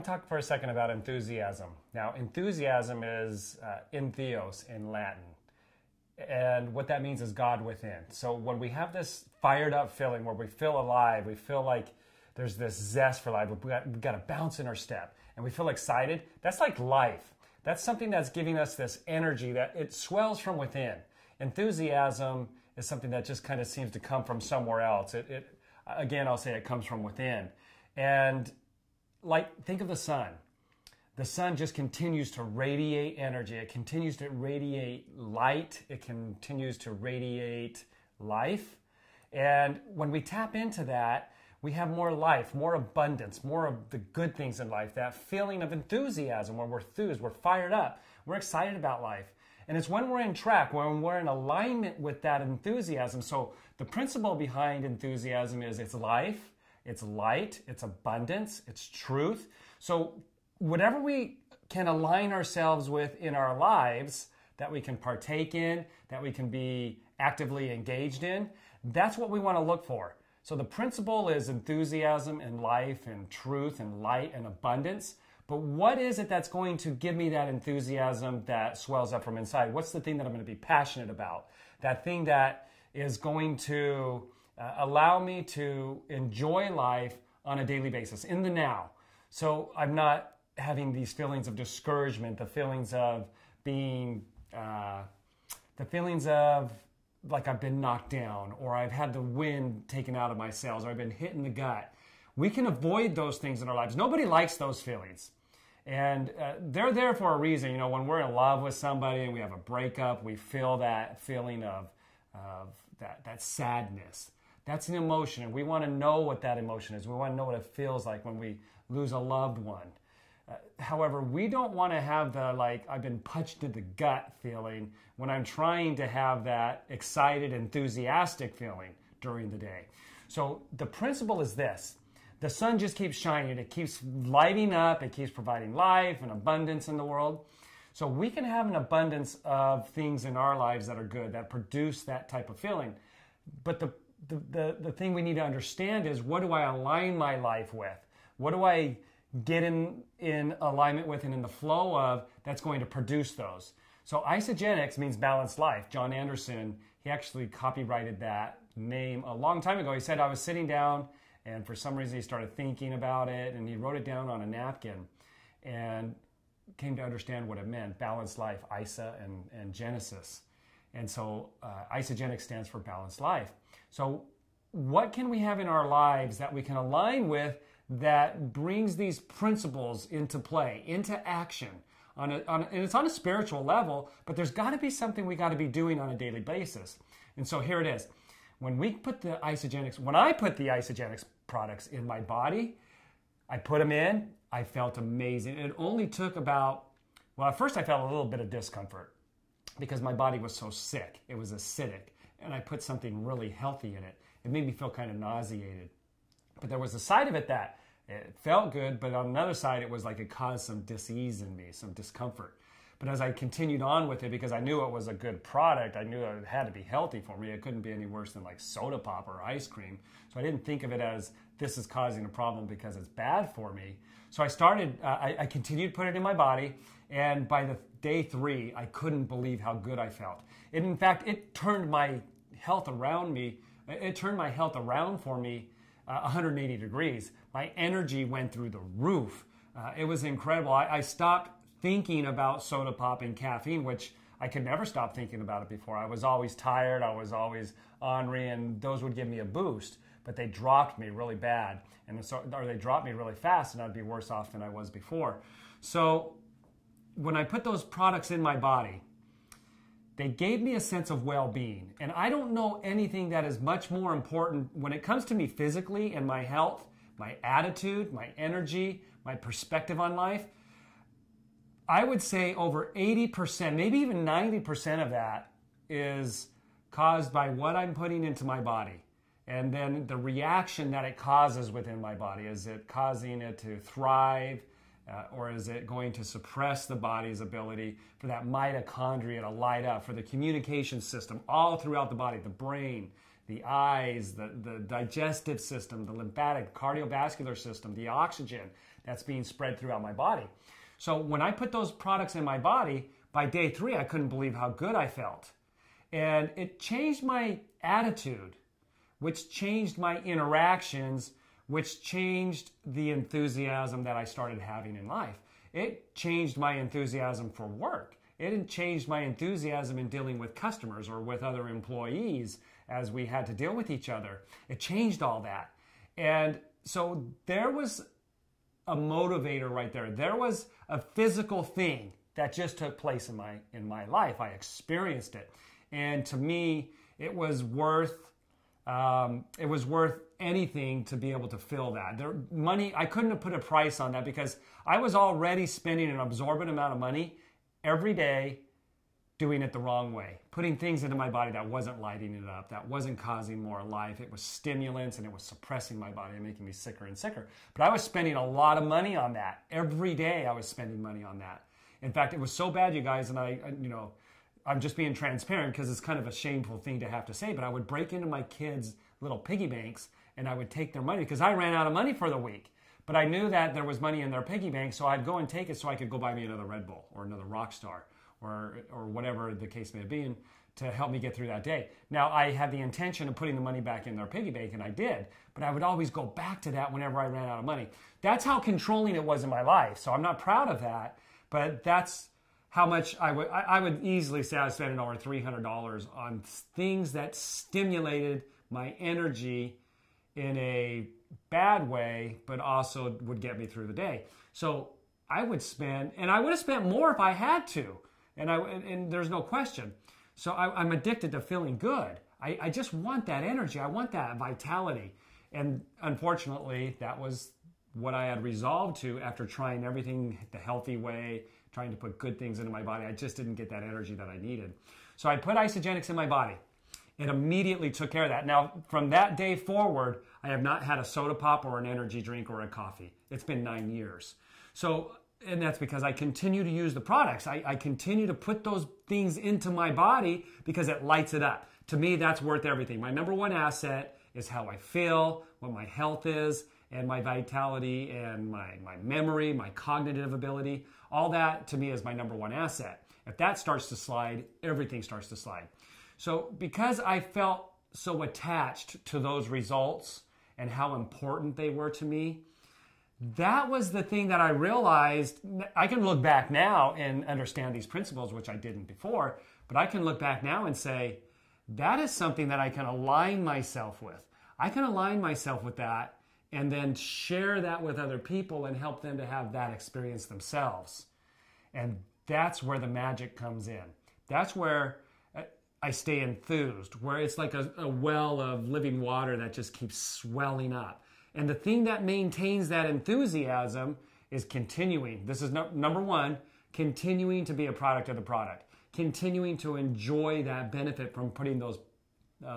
Talk for a second about enthusiasm. Now, enthusiasm is entheos in Latin. And what that means is God within. So when we have this fired up feeling where we feel alive, we feel like there's this zest for life, we've got a bounce in our step, and we feel excited, that's like life. That's something that's giving us this energy that it swells from within. Enthusiasm is something that just kind of seems to come from somewhere else. Again, I'll say it comes from within. And like, think of the sun. The sun just continues to radiate energy. It continues to radiate light. It continues to radiate life. And when we tap into that, we have more life, more abundance, more of the good things in life. That feeling of enthusiasm when we're enthused, we're fired up, we're excited about life. And it's when we're in track, when we're in alignment with that enthusiasm. So the principle behind enthusiasm is it's life, it's light, it's abundance, it's truth. So whatever we can align ourselves with in our lives, that we can partake in, that we can be actively engaged in, that's what we want to look for. So the principle is enthusiasm and life and truth and light and abundance. But what is it that's going to give me that enthusiasm that swells up from inside? What's the thing that I'm going to be passionate about? That thing that is going to allow me to enjoy life on a daily basis, in the now. So I'm not having these feelings of discouragement, the feelings of being, the feelings of like I've been knocked down, or I've had the wind taken out of my sails, or I've been hit in the gut. We can avoid those things in our lives. Nobody likes those feelings. And they're there for a reason. You know, when we're in love with somebody and we have a breakup, we feel that feeling of that sadness. That's an emotion, and we want to know what that emotion is. We want to know what it feels like when we lose a loved one. However, we don't want to have the, like, I've been punched in the gut feeling when I'm trying to have that excited, enthusiastic feeling during the day. So the principle is this. The sun just keeps shining. It keeps lighting up. It keeps providing life and abundance in the world. So we can have an abundance of things in our lives that are good, that produce that type of feeling. But the thing we need to understand is, what do I align my life with? What do I get in alignment with and in the flow of that's going to produce those? So Isagenix means balanced life. John Anderson, he actually copyrighted that name a long time ago. He said, I was sitting down and for some reason he started thinking about it and he wrote it down on a napkin and came to understand what it meant. Balanced life, Isa and Genesis. And so Isagenix stands for balanced life. So what can we have in our lives that we can align with that brings these principles into play, into action? And it's on a spiritual level, but there's got to be something we got to be doing on a daily basis. And so here it is. When I put the Isagenix products in my body, I put them in, I felt amazing. It only took at first I felt a little bit of discomfort because my body was so sick. It was acidic. And I put something really healthy in it. It made me feel kind of nauseated. But there was a side of it that it felt good, but on another side, it was like it caused some dis-ease in me, some discomfort. But as I continued on with it, because I knew it was a good product, I knew it had to be healthy for me. It couldn't be any worse than like soda pop or ice cream. So I didn't think of it as this is causing a problem because it's bad for me. So I continued to put it in my body. And by the day 3, I couldn't believe how good I felt. In fact, it turned my health around for me 180 degrees. My energy went through the roof. It was incredible. I stopped thinking about soda pop and caffeine, which I could never stop thinking about it before. I was always tired. I was always ornery, and those would give me a boost. But they dropped me really bad, or they dropped me really fast, and I'd be worse off than I was before. So when I put those products in my body, they gave me a sense of well-being. And I don't know anything that is much more important when it comes to me physically and my health, my attitude, my energy, my perspective on life. I would say over 80%, maybe even 90% of that is caused by what I'm putting into my body. And then the reaction that it causes within my body. Is it causing it to thrive? Or is it going to suppress the body's ability for that mitochondria to light up, for the communication system all throughout the body, the brain, the eyes, the digestive system, the lymphatic, cardiovascular system, the oxygen, that's being spread throughout my body. So when I put those products in my body, by day 3, I couldn't believe how good I felt. And it changed my attitude, which changed my interactions, which changed the enthusiasm that I started having in life. It changed my enthusiasm for work. It changed my enthusiasm in dealing with customers or with other employees as we had to deal with each other. It changed all that. And so there was a motivator right there. There was a physical thing that just took place in my life. I experienced it. And to me, it was worth anything to be able to feel that. Money, I couldn't have put a price on that because I was already spending an absorbent amount of money every day doing it the wrong way, putting things into my body that wasn't lighting it up, that wasn't causing more life. It was stimulants and it was suppressing my body and making me sicker and sicker. But I was spending a lot of money on that. Every day I was spending money on that. In fact, it was so bad, you guys, and I'm just being transparent because it's kind of a shameful thing to have to say, but I would break into my kids' little piggy banks and I would take their money because I ran out of money for the week. But I knew that there was money in their piggy bank, so I'd go and take it so I could go buy me another Red Bull or another Rockstar or whatever the case may have been to help me get through that day. Now, I had the intention of putting the money back in their piggy bank, and I did, but I would always go back to that whenever I ran out of money. That's how controlling it was in my life, so I'm not proud of that, but that's how much I would easily say I was spending over $300 on things that stimulated my energy in a bad way, but also would get me through the day. So I would spend, and I would have spent more if I had to, and there's no question. So I'm addicted to feeling good. I just want that energy. I want that vitality. And unfortunately, that was what I had resolved to after trying everything the healthy way, trying to put good things into my body. I just didn't get that energy that I needed. So I put Isagenix in my body. It immediately took care of that. Now, from that day forward, I have not had a soda pop or an energy drink or a coffee. It's been 9 years. So, and that's because I continue to use the products. I continue to put those things into my body because it lights it up. To me, that's worth everything. My number one asset is how I feel, what my health is, and my vitality and my memory, my cognitive ability. All that to me is my number one asset. If that starts to slide, everything starts to slide. So because I felt so attached to those results and how important they were to me, that was the thing that I realized. I can look back now and understand these principles, which I didn't before, but I can look back now and say, that is something that I can align myself with. I can align myself with that and then share that with other people and help them to have that experience themselves. And that's where the magic comes in. That's where I stay enthused, where it's like a well of living water that just keeps swelling up. And the thing that maintains that enthusiasm is continuing. This is number one, continuing to be a product of the product, continuing to enjoy that benefit from putting those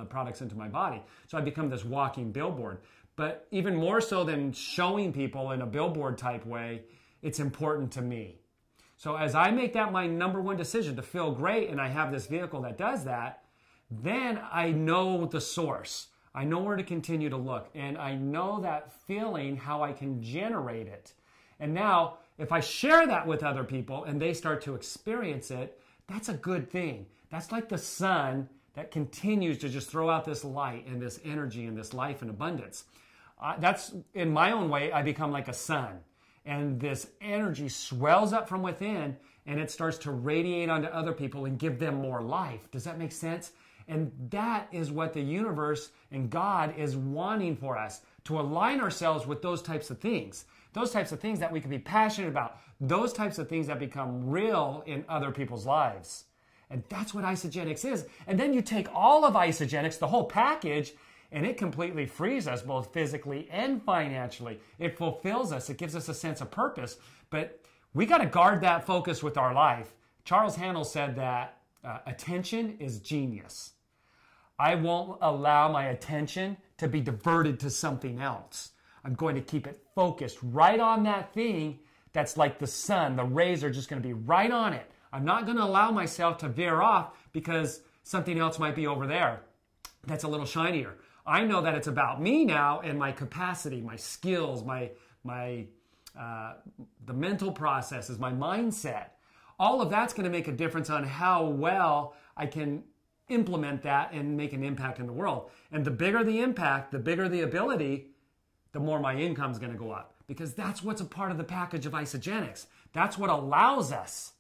products into my body. So I become this walking billboard. But even more so than showing people in a billboard type way, it's important to me. So as I make that my number one decision to feel great and I have this vehicle that does that, then I know the source. I know where to continue to look, and I know that feeling, how I can generate it. And now, if I share that with other people and they start to experience it, that's a good thing. That's like the sun that continues to just throw out this light and this energy and this life and abundance. That's, in my own way, I become like a sun. And this energy swells up from within and it starts to radiate onto other people and give them more life. Does that make sense? And that is what the universe and God is wanting for us, to align ourselves with those types of things. Those types of things that we can be passionate about. Those types of things that become real in other people's lives. And that's what Isagenix is. And then you take all of Isagenix, the whole package, and it completely frees us both physically and financially. It fulfills us. It gives us a sense of purpose. But we got to guard that focus with our life. Charles Handel said that attention is genius. I won't allow my attention to be diverted to something else. I'm going to keep it focused right on that thing that's like the sun. The rays are just going to be right on it. I'm not going to allow myself to veer off because something else might be over there that's a little shinier. I know that it's about me now and my capacity, my skills, my the mental processes, my mindset. All of that's going to make a difference on how well I can implement that and make an impact in the world. And the bigger the impact, the bigger the ability, the more my income is going to go up. Because that's what's a part of the package of Isagenix. That's what allows us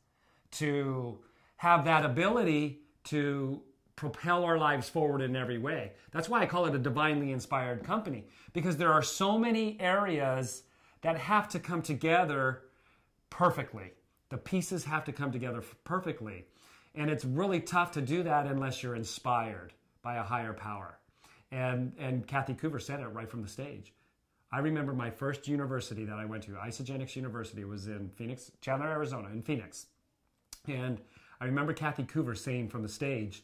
to have that ability to propel our lives forward in every way. That's why I call it a divinely inspired company, because there are so many areas that have to come together perfectly. The pieces have to come together perfectly. And it's really tough to do that unless you're inspired by a higher power. And Kathy Coover said it right from the stage. I remember my first university that I went to, Isagenix University, was in Phoenix, Chandler, Arizona, in Phoenix. And I remember Kathy Coover saying from the stage,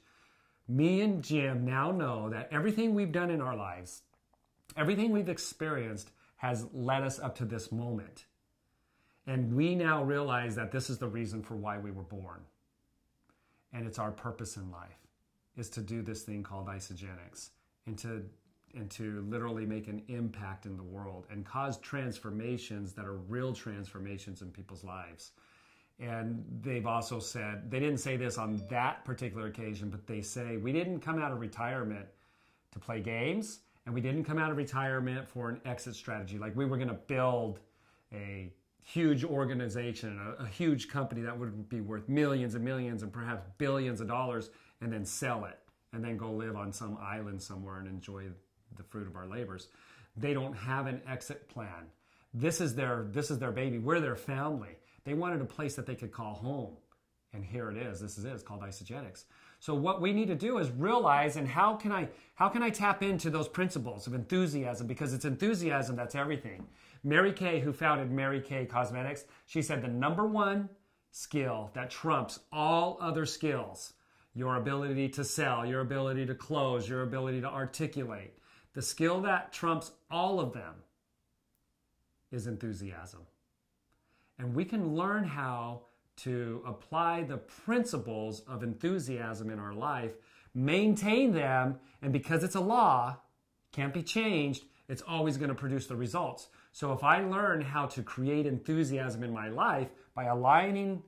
me and Jim now know that everything we've done in our lives, everything we've experienced has led us up to this moment. And we now realize that this is the reason for why we were born. And it's our purpose in life, is to do this thing called Isagenix and to literally make an impact in the world and cause transformations that are real transformations in people's lives. And they've also said, they didn't say this on that particular occasion, but they say, we didn't come out of retirement to play games, and we didn't come out of retirement for an exit strategy. Like we were going to build a huge organization, a huge company that would be worth millions and millions and perhaps billions of dollars, and then sell it and then go live on some island somewhere and enjoy the fruit of our labors. They don't have an exit plan. This is their baby. We're their family. They wanted a place that they could call home. And here it is. This is it. It's called Isagenix. So what we need to do is realize, and how can I tap into those principles of enthusiasm? Because it's enthusiasm that's everything. Mary Kay, who founded Mary Kay Cosmetics, she said the number one skill that trumps all other skills, your ability to sell, your ability to close, your ability to articulate, the skill that trumps all of them is enthusiasm. And we can learn how to apply the principles of enthusiasm in our life, maintain them, and because it's a law, can't be changed, it's always going to produce the results. So if I learn how to create enthusiasm in my life by aligning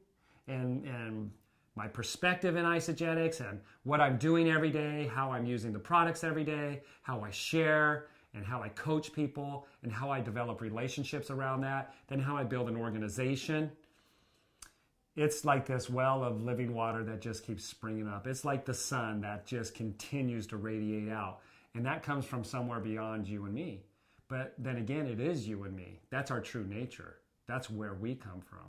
and my perspective in Isagenix and what I'm doing every day, how I'm using the products every day, how I share, and how I coach people, and how I develop relationships around that, then how I build an organization. It's like this well of living water that just keeps springing up. It's like the sun that just continues to radiate out. And that comes from somewhere beyond you and me. But then again, it is you and me. That's our true nature. That's where we come from.